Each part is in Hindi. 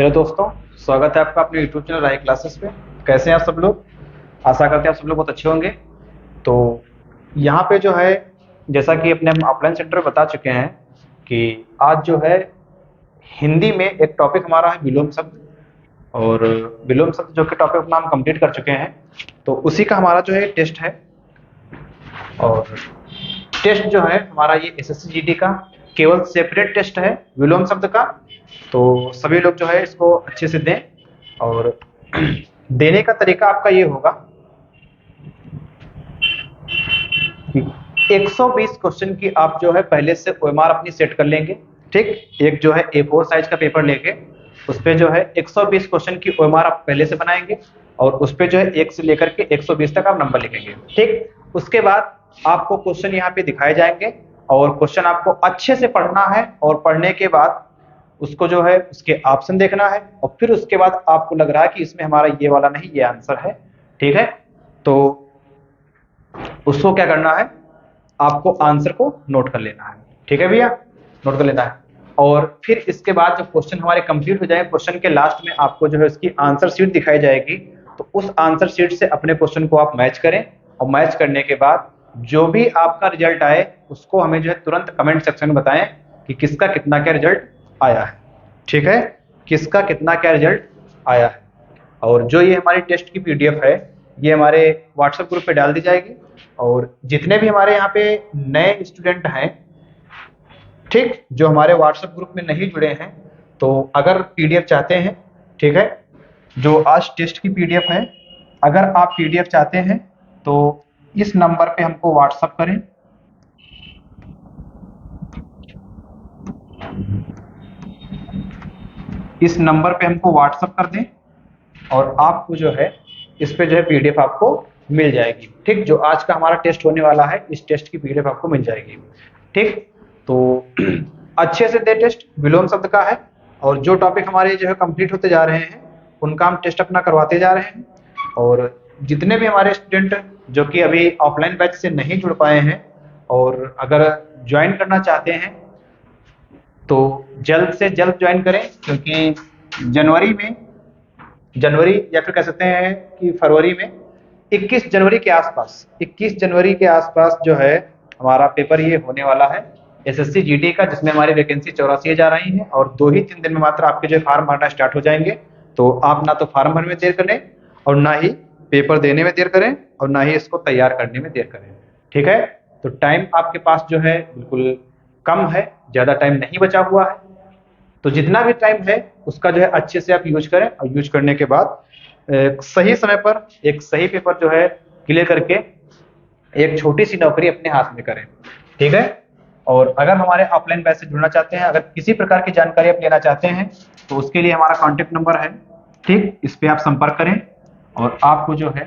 हेलो दोस्तों, स्वागत है आपका अपने यूट्यूब चैनल राय क्लासेस पे। कैसे हैं आप सब लोग? आशा करते हैं आप सब लोग बहुत अच्छे होंगे। तो यहाँ पे जो है, जैसा कि अपने हम ऑफलाइन सेंटर में बता चुके हैं कि आज जो है हिंदी में एक टॉपिक हमारा है विलोम शब्द। और विलोम शब्द जो कि टॉपिक अपना हम कंप्लीट कर चुके हैं, तो उसी का हमारा जो है टेस्ट है। और टेस्ट जो है हमारा ये एसएससी जीडी का केवल सेपरेट टेस्ट है विलोम शब्द का। तो सभी लोग जो है इसको अच्छे से दें। और देने का तरीका आपका ये होगा कि 120 क्वेश्चन की आप जो है पहले से ओएमआर अपनी सेट कर लेंगे। ठीक, एक जो है A4 साइज का पेपर लेके उस पे जो है 120 क्वेश्चन की ओएमआर आप पहले से बनाएंगे और उस पे जो है 1 से लेकर के 120 तक आप नंबर लिखेंगे। ठीक, उसके बाद आपको क्वेश्चन यहाँ पे दिखाए जाएंगे और क्वेश्चन आपको अच्छे से पढ़ना है और पढ़ने के बाद उसको जो है उसके ऑप्शन देखना है और फिर उसके बाद आपको लग रहा है कि इसमें हमारा ये वाला नहीं, ये आंसर है। ठीक है, तो उसको क्या करना है, आपको आंसर को नोट कर लेना है। ठीक है भैया, नोट कर लेना है। और फिर इसके बाद जब क्वेश्चन हमारे कंप्लीट हो जाए, क्वेश्चन के लास्ट में आपको जो है उसकी आंसर शीट दिखाई जाएगी। तो उस आंसर शीट से अपने क्वेश्चन को आप मैच करें और मैच करने के बाद जो भी आपका रिजल्ट आए उसको हमें जो है तुरंत कमेंट सेक्शन में बताएं कि किसका कितना क्या रिजल्ट आया है। ठीक है, किसका कितना क्या रिजल्ट आया है। और जो ये हमारी टेस्ट की पीडीएफ है ये हमारे व्हाट्सएप ग्रुप पे डाल दी जाएगी। और जितने भी हमारे यहाँ पे नए स्टूडेंट हैं, ठीक, जो हमारे व्हाट्सएप ग्रुप में नहीं जुड़े हैं, तो अगर पीडीएफ चाहते हैं, ठीक है, जो आज टेस्ट की पीडीएफ है, अगर आप पीडीएफ चाहते हैं तो इस नंबर पे हमको व्हाट्सएप करें। इस नंबर पे हमको व्हाट्सएप कर दें और आपको जो है इस पे जो है पीडीएफ आपको मिल जाएगी। ठीक, जो आज का हमारा टेस्ट होने वाला है इस टेस्ट की पीडीएफ आपको मिल जाएगी। ठीक, तो अच्छे से दे टेस्ट, विलोम शब्द का है। और जो टॉपिक हमारे जो है कंप्लीट होते जा रहे हैं उनका हम टेस्ट अपना करवाते जा रहे हैं। और जितने भी हमारे स्टूडेंट जो कि अभी ऑफलाइन बैच से नहीं जुड़ पाए हैं और अगर ज्वाइन करना चाहते हैं तो जल्द से जल्द ज्वाइन करें, क्योंकि जनवरी या फिर कह सकते हैं कि फरवरी में 21 जनवरी के आसपास 21 जनवरी के आसपास जो है हमारा पेपर ये होने वाला है एसएससी जीडी का, जिसमें हमारी वैकेंसी 84,000 आई है और 2 ही 3 दिन में मात्र आपके जो फार्म भरना स्टार्ट हो जाएंगे। तो आप ना तो फार्म भरने में देर करें और ना ही पेपर देने में देर करें और ना ही इसको तैयार करने में देर करें। ठीक है, तो टाइम आपके पास जो है बिल्कुल कम है, ज़्यादा टाइम नहीं बचा हुआ है। तो जितना भी टाइम है उसका जो है अच्छे से आप यूज करें और यूज करने के बाद सही समय पर एक सही पेपर जो है क्लियर करके एक छोटी सी नौकरी अपने हाथ में करें। ठीक है, और अगर हमारे ऑफलाइन बैच से जुड़ना चाहते हैं, अगर किसी प्रकार की जानकारी आप लेना चाहते हैं तो उसके लिए हमारा कॉन्टेक्ट नंबर है। ठीक, इस पे आप संपर्क करें और आपको जो है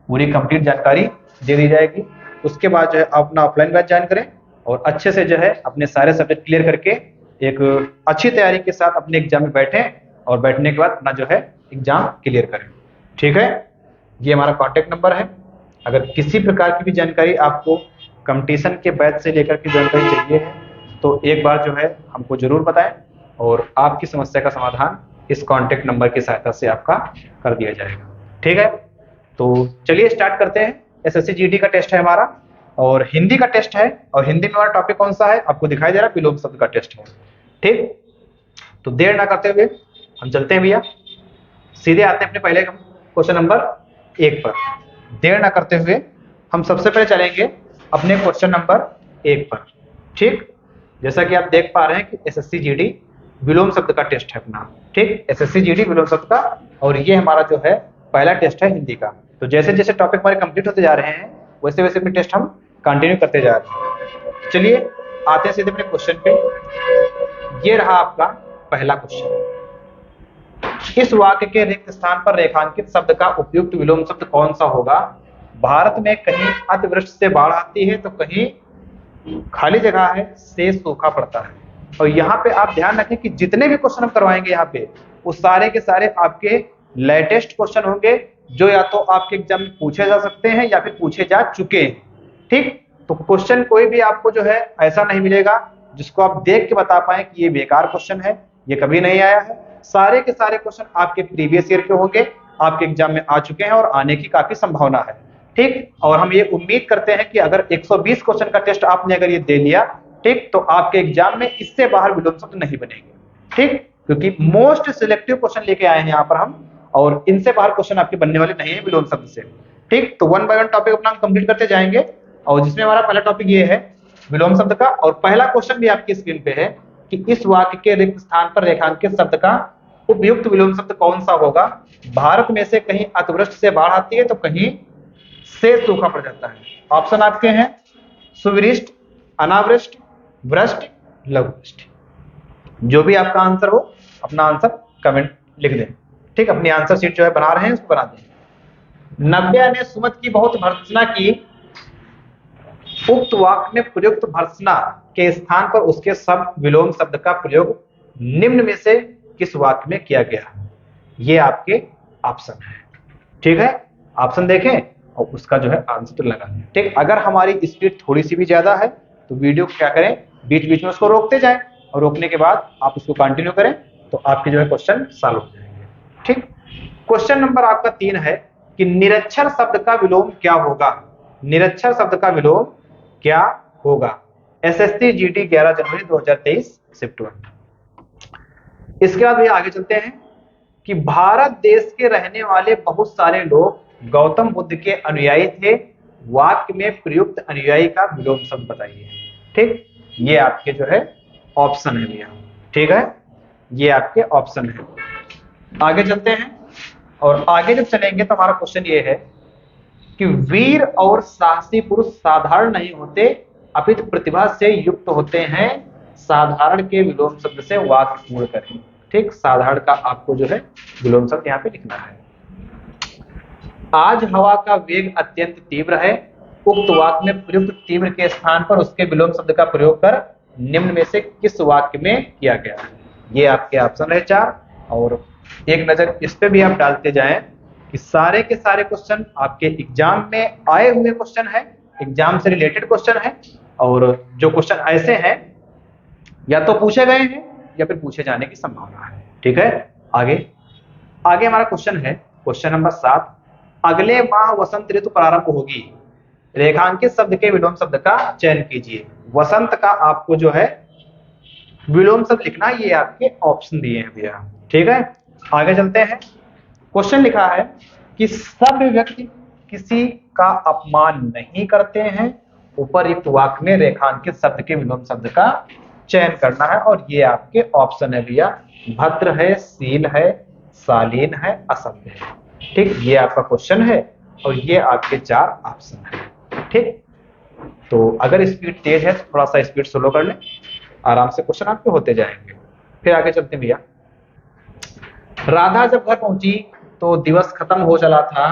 पूरी कंप्लीट जानकारी दे दी जाएगी। उसके बाद जो है आप अपना ऑफलाइन बैच ज्वाइन करें और अच्छे से जो है अपने सारे सब्जेक्ट क्लियर करके एक अच्छी तैयारी के साथ अपने एग्जाम में बैठें और बैठने के बाद अपना जो है एग्जाम क्लियर करें। ठीक है, ये हमारा कॉन्टेक्ट नंबर है। अगर किसी प्रकार की भी जानकारी आपको कंपटीशन के बैच से लेकर के जानकारी चाहिए है तो एक बार जो है हमको जरूर बताएं और आपकी समस्या का समाधान इस कॉन्टेक्ट नंबर की सहायता से आपका कर दिया जाएगा। ठीक है, तो चलिए स्टार्ट करते हैं। एसएससी जीडी का टेस्ट है हमारा और हिंदी का टेस्ट है। और हिंदी में हमारा टॉपिक कौन सा है आपको दिखाई दे रहा है, विलोम शब्द का टेस्ट है। ठीक, तो देर ना करते हुए हम चलते हैं भैया, सीधे आते हैं अपने पहले क्वेश्चन नंबर 1 पर। देर ना करते हुए हम सबसे पहले चलेंगे अपने क्वेश्चन नंबर 1 पर। ठीक, जैसा कि आप देख पा रहे हैं कि एसएससी जीडी विलोम शब्द का टेस्ट है अपना। ठीक, एसएससी जीडी विलोम शब्द का, और ये हमारा जो है पहला टेस्ट है हिंदी का। तो जैसे जैसे टॉपिक हमारे कंप्लीट होते जा रहे हैं वैसे वैसे अपने टेस्ट हम कंटिन्यू करते जा रहे हैं। चलिए आते हैं सीधे अपने क्वेश्चन पे। ये रहा आपका पहला क्वेश्चन। इस वाक्य के रिक्त स्थान पर रेखांकित शब्द का उपयुक्त विलोम शब्द कौन सा होगा? भारत में कहीं अतिवृष्टि से बाढ़ आती है तो कहीं खाली जगह है से सूखा पड़ता है। और यहाँ पे आप ध्यान रखें कि जितने भी क्वेश्चन हम करवाएंगे यहाँ पे वो सारे के सारे आपके लेटेस्ट क्वेश्चन होंगे, जो या तो आपके एग्जाम में पूछे जा सकते हैं या फिर पूछे जा चुके हैं। ठीक, तो क्वेश्चन कोई भी आपको जो है ऐसा नहीं मिलेगा जिसको आप देख के बता पाए कि ये बेकार क्वेश्चन है, ये कभी नहीं आया है। सारे के सारे क्वेश्चन आपके प्रीवियस ईयर के होंगे, आपके एग्जाम में आ चुके हैं और आने की काफी संभावना है। ठीक, और हम ये उम्मीद करते हैं कि अगर 120 क्वेश्चन का टेस्ट आपने अगर ये दे लिया, ठीक, तो आपके एग्जाम में इससे बाहर विलोम शब्द नहीं बनेंगे। ठीक, क्योंकि मोस्ट सिलेक्टिव क्वेश्चन लेके आए हैं यहाँ पर हम, और इनसे बाहर क्वेश्चन आपके बनने वाले नहीं है विलोम शब्द से। ठीक, तो वन बाय वन टॉपिक अपना हम कंप्लीट करते जाएंगे, और जिसमें हमारा पहला टॉपिक ये है विलोम शब्द का। और पहला क्वेश्चन भी आपकी स्क्रीन पे है कि इस वाक्य के रिक्त स्थान पर रेखांकित शब्द का उपयुक्त विलोम शब्द कौन सा होगा। भारत में से कहीं अतिवृष्टि से बाढ़ आती है तो कहीं से सूखा पड़ जाता है। ऑप्शन आपके हैं सुवृष्टि, अनावृष्टि, वृष्टि, लघुवृष्टि। जो भी आपका आंसर हो अपना आंसर कमेंट लिख दें। ठीक, अपनी आंसर शीट जो है बना रहे हैं उसको बना दें। नव्या ने सुमत की बहुत भर्त्सना की, उक्त वाक्य में प्रयुक्त भर्त्सना के स्थान पर उसके शब्द विलोम शब्द का प्रयोग निम्न में से किस वाक्य में किया गया। ये आपके ऑप्शन है। ठीक है, ऑप्शन देखें और उसका जो है आंसर लगाएं। ठीक, अगर हमारी स्पीड थोड़ी सी भी ज्यादा है तो वीडियो को क्या करें, बीच बीच में उसको रोकते जाएं, और रोकने के बाद आप उसको कंटिन्यू करें तो आपके जो है क्वेश्चन सॉल्व हो जाएंगे। ठीक, क्वेश्चन नंबर आपका 3 है कि निरक्षर शब्द का विलोम क्या होगा। निरक्षर शब्द का विलोम क्या होगा। एसएससी जीडी 11 जनवरी 2023 शिफ्ट 1। इसके बाद भैया आगे चलते हैं कि भारत देश के रहने वाले बहुत सारे लोग गौतम बुद्ध के अनुयायी थे, वाक्य में प्रयुक्त अनुयायी का विलोम शब्द बताइए। ठीक, ये आपके जो है ऑप्शन है भैया। ठीक है, ये आपके ऑप्शन है। आगे चलते हैं, और आगे जब चलेंगे तो हमारा क्वेश्चन ये है कि वीर और साहसी पुरुष साधारण नहीं होते अपितु प्रतिभा से युक्त होते हैं, साधारण के विलोम शब्द से वाक्य पूर्ण करें। ठीक, साधारण का आपको जो है विलोम शब्द यहाँ पे लिखना है। आज हवा का वेग अत्यंत तीव्र है, उक्त वाक्य में प्रयुक्त तीव्र के स्थान पर उसके विलोम शब्द का प्रयोग कर निम्न में से किस वाक्य में किया गया है। ये आपके ऑप्शन है 4, और एक नजर इस पे भी आप डालते जाएं कि सारे के सारे क्वेश्चन आपके एग्जाम में आए हुए क्वेश्चन है, एग्जाम से रिलेटेड क्वेश्चन है, और जो क्वेश्चन ऐसे हैं या तो पूछे गए हैं या फिर पूछे जाने की संभावना है। ठीक है, आगे आगे हमारा क्वेश्चन है क्वेश्चन नंबर 7। अगले माह वसंत ऋतु प्रारंभ होगी, रेखांकित शब्द के विलोम शब्द का चयन कीजिए। वसंत का आपको जो है विलोम शब्द लिखना, ये आपके ऑप्शन दिए हैं भैया। ठीक है, आगे चलते हैं। क्वेश्चन लिखा है कि सब व्यक्ति किसी का अपमान नहीं करते हैं, उपरयुक्त वाक्य में रेखांकित शब्द के विलोम शब्द का चयन करना है, और ये आपके ऑप्शन है भैया। भद्र है, शील है, शालीन है, असभ्य है। ठीक, ये आपका क्वेश्चन है और ये आपके 4 ऑप्शन है। ठीक, तो अगर स्पीड तेज है तो थोड़ा सा स्पीड स्लो कर लें, आराम से क्वेश्चन आपके होते जाएंगे। फिर आगे चलते हैं भैया। राधा जब घर पहुंची तो दिवस खत्म हो चला था,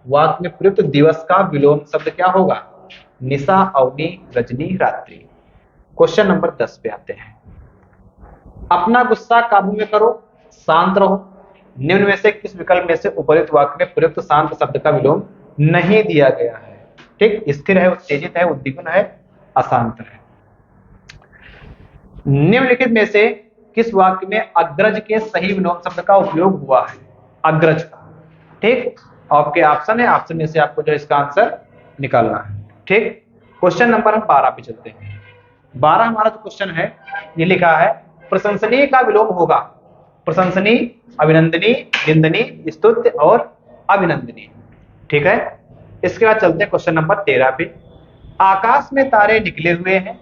वाक्य में प्रयुक्त दिवस का विलोम शब्द क्या होगा। निशा, अवनी, रजनी, रात्रि। क्वेश्चन नंबर 10 पे आते हैं। अपना गुस्सा काबू में करो, शांत रहो, निम्न में से किस विकल्प में से उपयुक्त वाक्य में प्रयुक्त शांत शब्द का विलोम नहीं दिया गया है। ठीक, स्थिर है, उत्तेजित है, उद्विग्न है, अशांत है। निम्नलिखित में से किस वाक्य में अग्रज के सही विलोम शब्द का उपयोग हुआ है। अग्रज का। ठीक, आपके ऑप्शन है, ऑप्शन में से आपको जो इसका आंसर निकालना है। ठीक, क्वेश्चन नंबर हम 12 पे चलते हैं। 12 हमारा जो क्वेश्चन है ये लिखा है प्रशंसनीय का विलोम होगा। प्रशंसनीय, अभिनंदनीय, निंदनीय, स्तुत्य और अभिनंदनीय। ठीक है, इसके बाद चलते हैं क्वेश्चन नंबर 13 पे। आकाश में तारे निकले हुए हैं,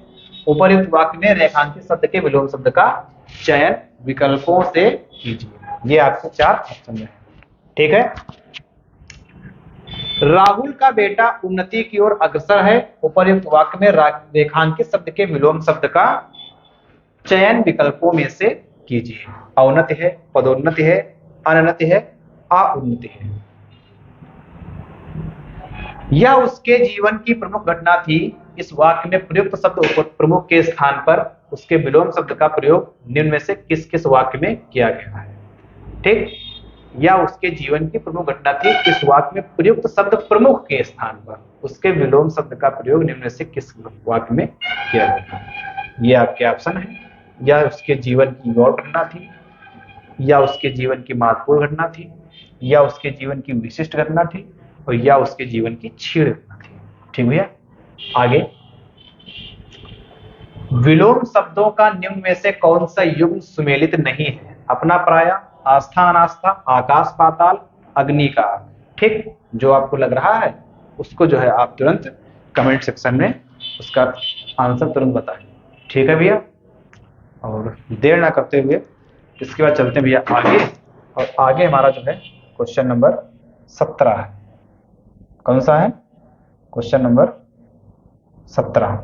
उपरयुक्त वाक्य में रेखांकित शब्द के विलोम शब्द का चयन विकल्पों से कीजिए। ये आपके 4 ऑप्शन है। ठीक है, राहुल का बेटा उन्नति की ओर अग्रसर है, उपरयुक्त वाक्य में रेखांकित शब्द के विलोम शब्द का चयन विकल्पों में से कीजिए। अवनति है, पदोन्नति है, अनन्नति है, अउन्नति है। यह उसके जीवन की प्रमुख घटना थी, इस वाक्य में प्रयुक्त शब्द प्रमुख के स्थान पर उसके विलोम शब्द का प्रयोग निम्न में से किस किस वाक्य में किया गया है। ठीक, या उसके जीवन की प्रमुख घटना थी, इस वाक्य में प्रयुक्त शब्द प्रमुख के स्थान पर उसके विलोम शब्द का प्रयोग निम्न में से किस वाक्य में किया गया है। ये आपके ऑप्शन है। या उसके जीवन की और घटना थी, या उसके जीवन की महत्वपूर्ण घटना थी, या उसके जीवन की विशिष्ट घटना थी, और या उसके जीवन की क्षीण घटना थी। ठीक भैया। आगे, विलोम शब्दों का निम्न में से कौन सा युग्म सुमेलित नहीं है? अपना पराया, आस्था अनास्था, आकाश पाताल, अग्नि का आग। ठीक, जो आपको लग रहा है उसको जो है आप तुरंत कमेंट सेक्शन में उसका आंसर तुरंत बताएं। ठीक है भैया, और देर ना करते हुए इसके बाद चलते हैं भैया आगे। और आगे हमारा जो है क्वेश्चन नंबर 17 है। कौन सा है? Question number 17।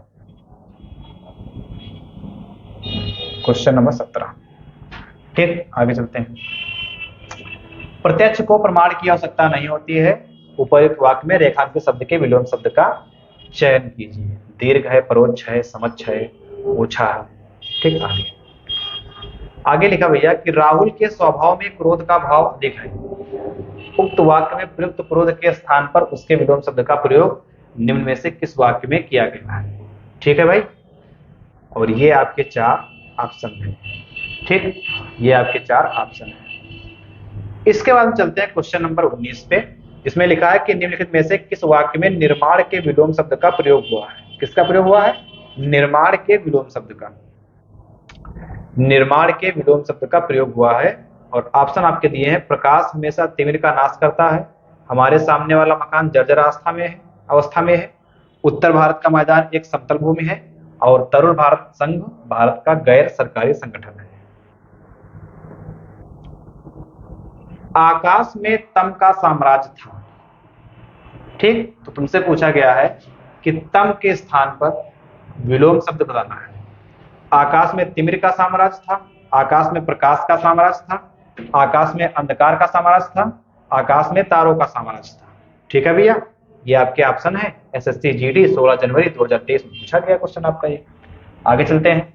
Question number 17। ठीक, आगे चलते हैं। प्रत्यक्ष को प्रमाण की आवश्यकता नहीं होती है। उपयुक्त वाक्य में रेखांकित शब्द के विलोम शब्द का चयन कीजिए। दीर्घ है, परोक्ष है, समक्ष है, ओछा है। ठीक, आगे लिखा भैया कि राहुल के स्वभाव में क्रोध का भाव अधिक है। उक्त वाक्य में प्रयुक्त क्रोध के स्थान पर उसके विलोम शब्द का प्रयोग निम्न में से किस वाक्य में किया गया है? ठीक है भाई, और ये आपके 4 ऑप्शन है। ठीक, ये आपके 4 ऑप्शन है। इसके बाद हम चलते हैं क्वेश्चन नंबर 19 पे। इसमें लिखा है कि निम्नलिखित में से किस वाक्य में निर्माण के विलोम शब्द का प्रयोग हुआ है? किसका प्रयोग हुआ है? निर्माण के विलोम शब्द का। निर्माण के विलोम शब्द का प्रयोग हुआ है। और ऑप्शन आपके दिए हैं, प्रकाश हमेशा तिमिर का नाश करता है, हमारे सामने वाला मकान जर्जर अवस्था में है, उत्तर भारत का मैदान एक समतल भूमि है, और तरुण भारत संघ भारत का गैर सरकारी संगठन है। आकाश में तम का साम्राज्य था। ठीक, तो तुमसे पूछा गया है कि तम के स्थान पर विलोम शब्द बताना है। आकाश में तिमिर का साम्राज्य था, आकाश में प्रकाश का साम्राज्य था, आकाश में अंधकार का साम्राज्य था, आकाश में तारों का साम्राज्य था। ठीक है भैया, ये आपके ऑप्शन है। एसएससी जीडी 16 जनवरी 2023 में पूछा गया क्वेश्चन आपका ये। आगे चलते हैं।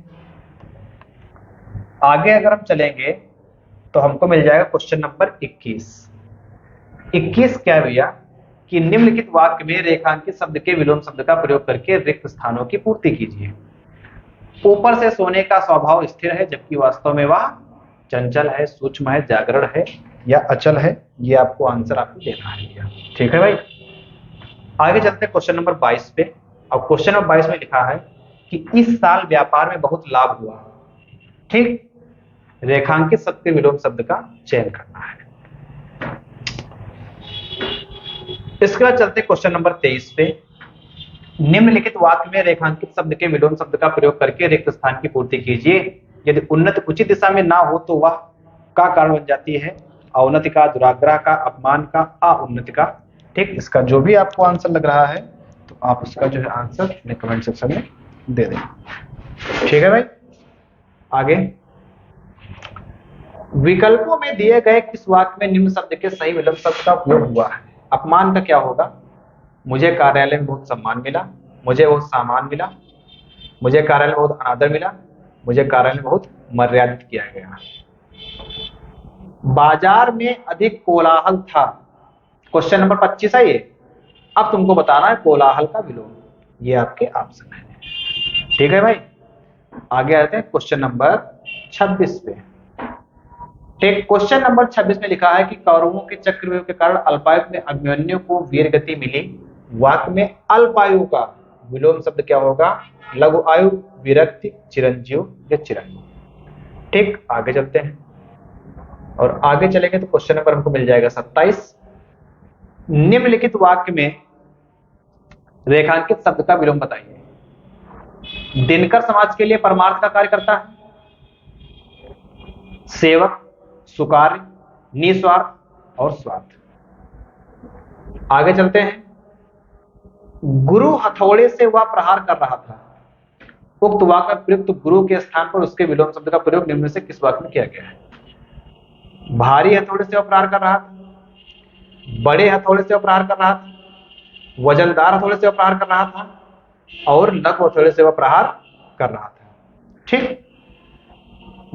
आगे अगर हम चलेंगे तो हमको मिल जाएगा क्वेश्चन नंबर 21। 21 क्या है भैया कि निम्नलिखित वाक्य में रेखांकित शब्द के विलोम शब्द का प्रयोग करके रिक्त स्थानों की पूर्ति कीजिए। ऊपर से सोने का स्वभाव स्थिर है, जबकि वास्तव में वह चंचल है, सूक्ष्म है, जागरण है, या अचल है। ये आपको आंसर आपको देना है भैया। ठीक है भाई, आगे चलते हैं क्वेश्चन नंबर 22 पे। और क्वेश्चन नंबर 22 में लिखा है कि इस साल व्यापार में बहुत लाभ हुआ। ठीक, रेखांकित शब्द के विलोम शब्द का चयन करना है। इसके बाद चलते क्वेश्चन नंबर 23 पे। निम्नलिखित वाक्य में रेखांकित शब्द के विलोम शब्द का प्रयोग करके रिक्त स्थान की पूर्ति कीजिए। यदि उन्नति उचित दिशा में ना हो तो वह का कारण बन जाती है? अवनति का, दुराग्रह का, अपमान का, अउन्नति का। ठीक, इसका जो भी आपको आंसर लग रहा है तो आप उसका जो है आंसर अपने कमेंट सेक्शन में दे दें। ठीक है भाई, आगे विकल्पों में दिए गए किस वाक्य में निम्न शब्द के सही विलोम शब्द का उपयोग हुआ है? अपमान का क्या होगा? मुझे कार्यालय में बहुत सम्मान मिला, मुझे बहुत सामान मिला, मुझे कार्यालय में बहुत अनादर मिला, मुझे कार्यालय में बहुत मर्यादित किया गया। बाजार में अधिक कोलाहल था। क्वेश्चन नंबर 25 है ये। अब तुमको बताना है कोलाहल का विलोम। ये आपके ऑप्शन है। ठीक है भाई, आगे आते हैं क्वेश्चन नंबर 26 पे। ठीक, क्वेश्चन नंबर 26 में लिखा है कि कौरवों के चक्रव्यूह के कारण अल्पायु में अभिमन्यु को वीर गति मिली। वाक्य में अल्पायु का विलोम शब्द क्या होगा? लघु आयु, विरक्ति, चिरंजीव या चिरंजीव। ठीक, आगे चलते हैं और आगे चलेंगे तो क्वेश्चन नंबर हमको मिल जाएगा 27। निम्नलिखित वाक्य में रेखांकित शब्द का विलोम बताइए। दिनकर समाज के लिए परमार्थ का कार्य करता है, सेवक, सुकार्य, निस्वार्थ और स्वार्थ। आगे चलते हैं। गुरु हथौड़े से वह प्रहार कर रहा था। उक्त वाक्य में प्रयुक्त गुरु के स्थान पर उसके विलोम शब्द का प्रयोग निम्न में से किस वाक्य में किया गया है? भारी हथौड़े से वह प्रहार कर रहा था, बड़े हथौड़े से वह प्रहार कर रहा था, वजनदार हथौड़े से वह प्रहार कर रहा था, और लघु हथौड़े से वह प्रहार कर रहा था। ठीक,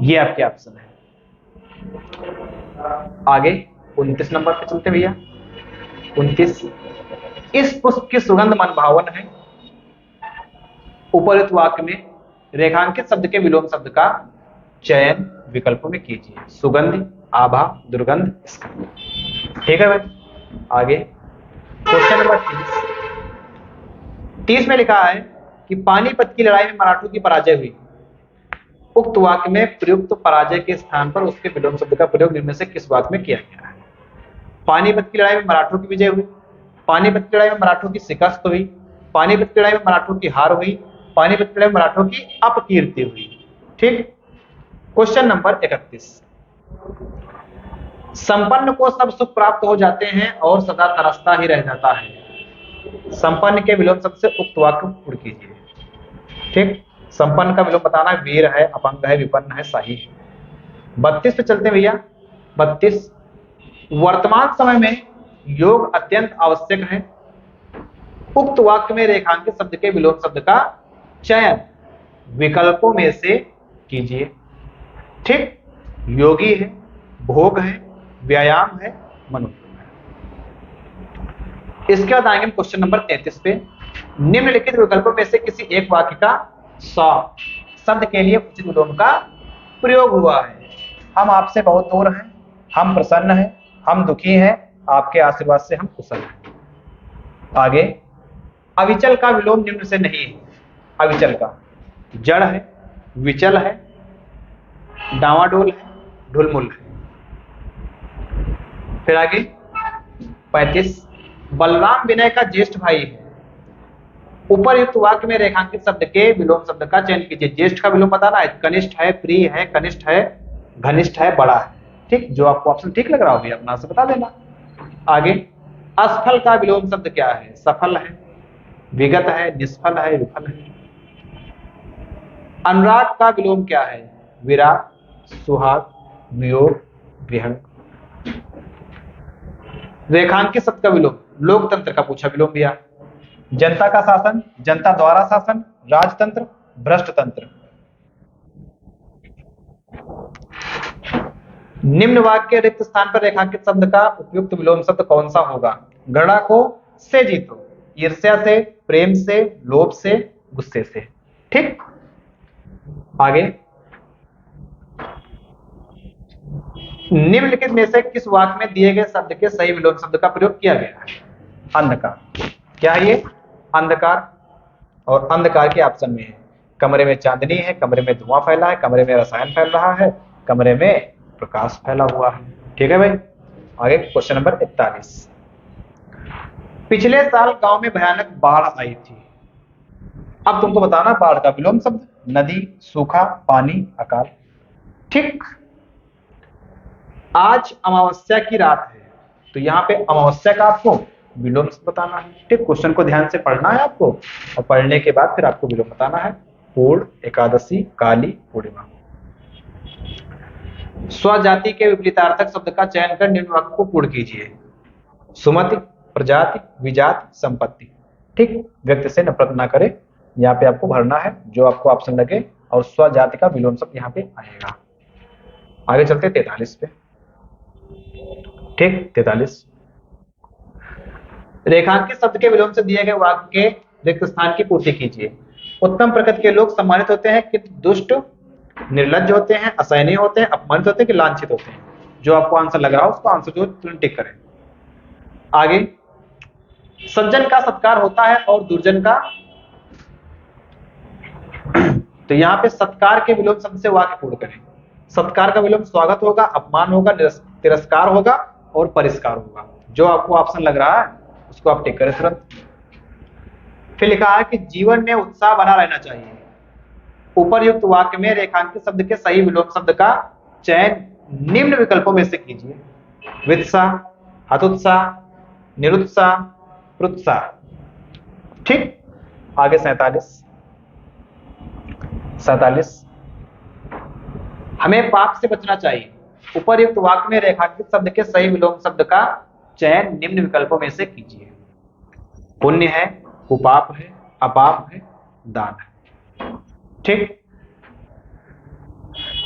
ये आपके ऑप्शन है। आगे 29 नंबर पे चलते भैया। 29, इस पुष्प की सुगंध मनभावन है। उपर्युक्त वाक्य में रेखांकित शब्द के विलोम शब्द का चयन विकल्पों में कीजिए। सुगंध, आभा, दुर्गंध, स्कंध। ठीक है भाई, आगे क्वेश्चन नंबर 30 में लिखा है कि पानीपत की लड़ाई में मराठों की पराजय हुई। उक्त वाक्य में प्रयुक्त पराजय के स्थान पर उसके विलोम शब्द का प्रयोग निम्न में से किस वाक्य में किया गया है? पानीपत की लड़ाई में मराठों की विजय हुई, पानीपत की लड़ाई में मराठों की शिकस्त हुई, पानीपत की लड़ाई में मराठों की हार हुई, पानीपत की लड़ाई में मराठों की अपकीर्ति हुई। ठीक। क्वेश्चन नंबर 31, संपन्न को सब सुख प्राप्त हो जाते हैं और सदा तरसता ही रह जाता है। संपन्न के विलोम शब्द से उक्त वाक्य पूर्ण कीजिए। ठीक, संपन्न का विलोम बताना है, वीर है, अपंग है, विपन्न है, शाही है। 32 पे चलते हैं भैया। 32, वर्तमान समय में योग अत्यंत आवश्यक है। उक्त वाक्य में रेखांकित शब्द के विलोम शब्द का चयन विकल्पों में से कीजिए। ठीक, योगी है, भोग है, व्यायाम है, मनुष्य है। इसके बाद आएंगे क्वेश्चन नंबर 33 पे। निम्नलिखित विकल्पों में से किसी एक वाक्य का स शब्द के लिए उचित विलोम का प्रयोग हुआ है। हम आपसे बहुत दूर हैं, हम प्रसन्न हैं, हम दुखी हैं, आपके आशीर्वाद से हम कुशल हैं। आगे, अविचल का विलोम निम्न से नहीं है। अविचल का जड़ है, विचल है, डावाडोल है, ढुलमुल है। फिर आगे 35, बलराम विनय का ज्येष्ठ भाई है। उपरयुक्त वाक्य में रेखांकित शब्द के विलोम शब्द का चयन कीजिए। ज्येष्ठ का विलोम बताना है, कनिष्ठ है, प्रिय है, कनिष्ठ है, घनिष्ठ है, बड़ा है। ठीक, जो आपको ऑप्शन ठीक लग रहा हो अपना से बता देना। आगे, असफल का विलोम शब्द क्या है? सफल है, विगत है, निष्फल है, विफल है। अनुराग का विलोम क्या है? विराग, सुहाग, वियोग, विहंग। रेखांकित शब्द का विलोम, लोकतंत्र का पूछा विलोम दिया। जनता का शासन, जनता द्वारा शासन, राजतंत्र, भ्रष्टतंत्र। निम्न वाक्य के रिक्त स्थान पर रेखांकित शब्द का उपयुक्त विलोम शब्द कौन सा होगा? गणना को से जीतो, ईर्ष्या से, प्रेम से, लोभ से, गुस्से से। ठीक, आगे, निम्नलिखित में से किस वाक्य में दिए गए शब्द के सही विलोम शब्द का प्रयोग किया गया है? अंधकार। क्या है ये? अंधकार। और अंधकार के ऑप्शन में है कमरे में चांदनी है, कमरे में धुआं फैला है, कमरे में रसायन फैल रहा है, कमरे में प्रकाश फैला हुआ है। ठीक है भाई, आगे क्वेश्चन नंबर 41, पिछले साल गांव में भयानक बाढ़ आई थी। अब तुमको बताना बाढ़ का विलोम शब्द। नदी, सूखा, पानी, अकाल। ठीक, आज अमावस्या की रात है, तो यहाँ पे अमावस्या का आपको विलोम शब्द बताना है। ठीक, क्वेश्चन को ध्यान से पढ़ना है आपको, और पढ़ने के बाद फिर आपको विलोम बताना है। पूर्ण, एकादशी, काली, पूर्णिमा। स्वजाति के विपरीतार्थक शब्द का चयन कर निम्न वाक्य को पूर्ण कीजिए। सुमति, प्रजाति, विजाति, संपत्ति। ठीक, व्यक्ति से नफरत ना करे, यहाँ पे आपको भरना है जो आपको ऑप्शन लगे, और स्वजाति का विलोम शब्द यहाँ पे आएगा। आगे चलते 43 पे। ठीक, 43, रेखांकित शब्द के विलोम से दिए गए वाक्य के रिक्त स्थान की पूर्ति कीजिए। उत्तम प्रकृति के लोग सम्मानित होते हैं कि दुष्ट, निर्लज्ज होते हैं, असहनीय होते हैं, अपमानित होते हैं कि लांछित होते हैं। जो आपको आंसर लग रहा हो उसको आंसर जो तुरंत टिक करें। आगे, सज्जन का सत्कार होता है और दुर्जन का तो यहाँ पे सत्कार के विलोम शब्द से वाक्य पूर्ण करें। सत्कार का विलोम स्वागत होगा, अपमान होगा, तिरस्कार होगा और परिष्कार होगा। जो आपको ऑप्शन लग रहा है उसको आप टिक करें तुरंत। फिर लिखा है कि जीवन में उत्साह बना रहना चाहिए। उपरयुक्त वाक्य में रेखांकित शब्द के सही विलोम शब्द का चयन निम्न विकल्पों में से कीजिए। वित्साह, हतोत्साह, निरुत्साह, प्रोत्साह। ठीक, आगे 47, हमें पाप से बचना चाहिए। उपरयुक्त वाक्य में रेखांकित शब्द के सही विलोम शब्द का चयन निम्न विकल्पों में से कीजिए। पुण्य है, कुपाप है, अपाप है, दान है। ठीक,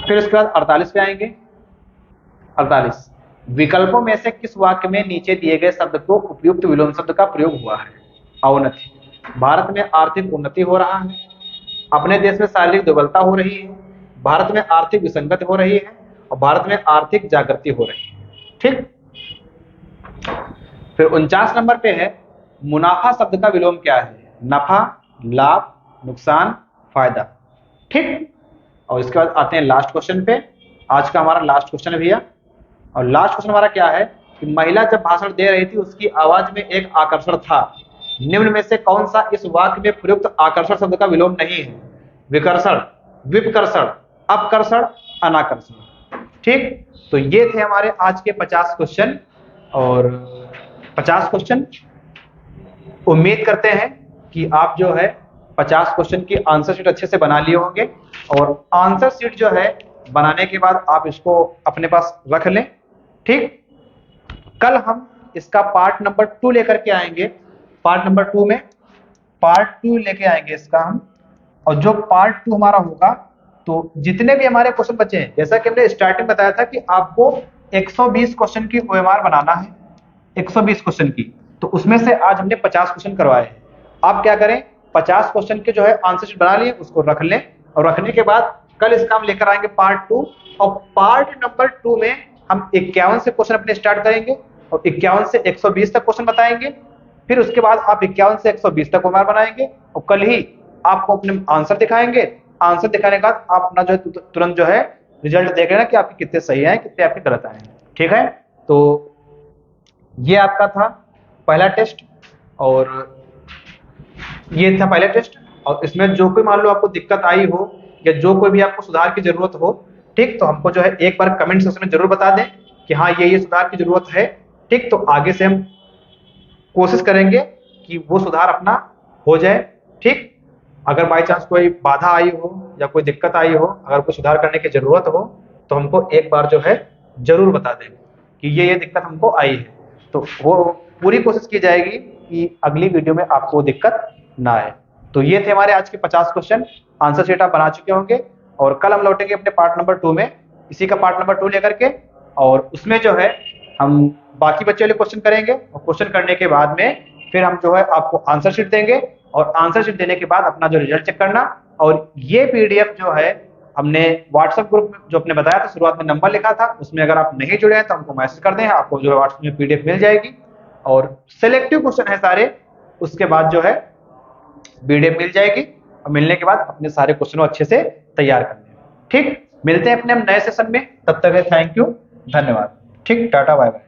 फिर उसके बाद 48 पे आएंगे। 48, विकल्पों में से किस वाक्य में नीचे दिए गए शब्द को उपयुक्त विलोम शब्द का प्रयोग हुआ है? अवनति, भारत में आर्थिक उन्नति हो रहा है, अपने देश में शारीरिक दुर्बलता हो रही है, भारत में आर्थिक विसंगति हो रही है और भारत में आर्थिक जागृति हो रही है। ठीक, फिर 49 नंबर पे है मुनाफा शब्द का विलोम क्या है? नफा, लाभ, नुकसान, फायदा। ठीक, और इसके बाद आते हैं लास्ट क्वेश्चन पे। आज का हमारा लास्ट क्वेश्चन है भैया, और लास्ट क्वेश्चन हमारा क्या है कि महिला जब भाषण दे रही थी उसकी आवाज में एक आकर्षण था, निम्न में से कौन सा इस वाक्य में प्रयुक्त आकर्षण शब्द का विलोम नहीं है? विकर्षण, विपकर्षण, अपकर्षण, अनाकर्षण। ठीक, तो ये थे हमारे आज के 50 क्वेश्चन, और 50 क्वेश्चन उम्मीद करते हैं कि आप जो है 50 क्वेश्चन की आंसर शीट अच्छे से बना लिए होंगे, और आंसर शीट जो है बनाने के बाद आप इसको अपने पास रख लें। ठीक, कल हम इसका पार्ट नंबर 2 लेकर के आएंगे। पार्ट नंबर 2 में पार्ट 2 लेके आएंगे इसका हम, और जो पार्ट 2 हमारा होगा तो जितने भी हमारे क्वेश्चन बचे हैं, जैसा कि हमने स्टार्टिंग बताया था कि आपको 120 क्वेश्चन की ओएमआर बनाना है, 120 क्वेश्चन की, तो उसमें से आज हमने 50 क्वेश्चन करवाए हैं। आप क्या करें, 50 क्वेश्चन के जो है आंसर शीट बना लिए, उसको रख लें, और रखने के बाद कल इसका हम लेकर आएंगे पार्ट 2, और पार्ट नंबर 2 में हम 51 से क्वेश्चन अपने स्टार्ट करेंगे, और 51 से 120 तक क्वेश्चन बताएंगे। फिर उसके बाद आप 51 से 120 तक ओएमआर बनाएंगे, और कल ही आपको अपने आंसर दिखाएंगे। आंसर दिखाने के बाद आप अपना जो है तुरंत जो है रिजल्ट देख लेना कि आपके कितने सही हैं, कितने आपके गलत आए हैं। ठीक है, तो ये आपका था पहला टेस्ट, और ये था पहला टेस्ट, और इसमें जो कोई मान लो आपको दिक्कत आई हो या जो कोई भी आपको सुधार की जरूरत हो, ठीक, तो हमको जो है एक बार कमेंट सेक्शन में जरूर बता दें कि हाँ ये सुधार की जरूरत है। ठीक, तो आगे से हम कोशिश करेंगे कि वो सुधार अपना हो जाए। ठीक, अगर बाई चांस कोई बाधा आई हो या कोई दिक्कत आई हो, अगर कोई सुधार करने की जरूरत हो, तो हमको एक बार जो है जरूर बता दें कि ये दिक्कत हमको आई है, तो वो पूरी कोशिश की जाएगी कि अगली वीडियो में आपको दिक्कत ना आए। तो ये थे हमारे आज के 50 क्वेश्चन, आंसर शीट आप बना चुके होंगे, और कल हम लौटेंगे अपने पार्ट नंबर 2 में, इसी का पार्ट नंबर 2 लेकर के, और उसमें जो है हम बाकी बच्चे वाले क्वेश्चन करेंगे, और क्वेश्चन करने के बाद में फिर हम जो है आपको आंसर शीट देंगे, और आंसर शीट देने के बाद अपना जो रिजल्ट चेक करना। और ये पीडीएफ जो है हमने व्हाट्सएप ग्रुप में जो आपने बताया था, शुरुआत में नंबर लिखा था, उसमें अगर आप नहीं जुड़े हैं तो हमको मैसेज कर दें, आपको जो है व्हाट्सएप में पीडीएफ मिल जाएगी, और सिलेक्टिव क्वेश्चन है सारे, उसके बाद जो है पीडीएफ मिल जाएगी, और मिलने के बाद अपने सारे क्वेश्चन अच्छे से तैयार कर लें। ठीक, मिलते हैं अपने हम नए सेशन में, तब तक थैंक यू, धन्यवाद। ठीक, टाटा, बाय बाय।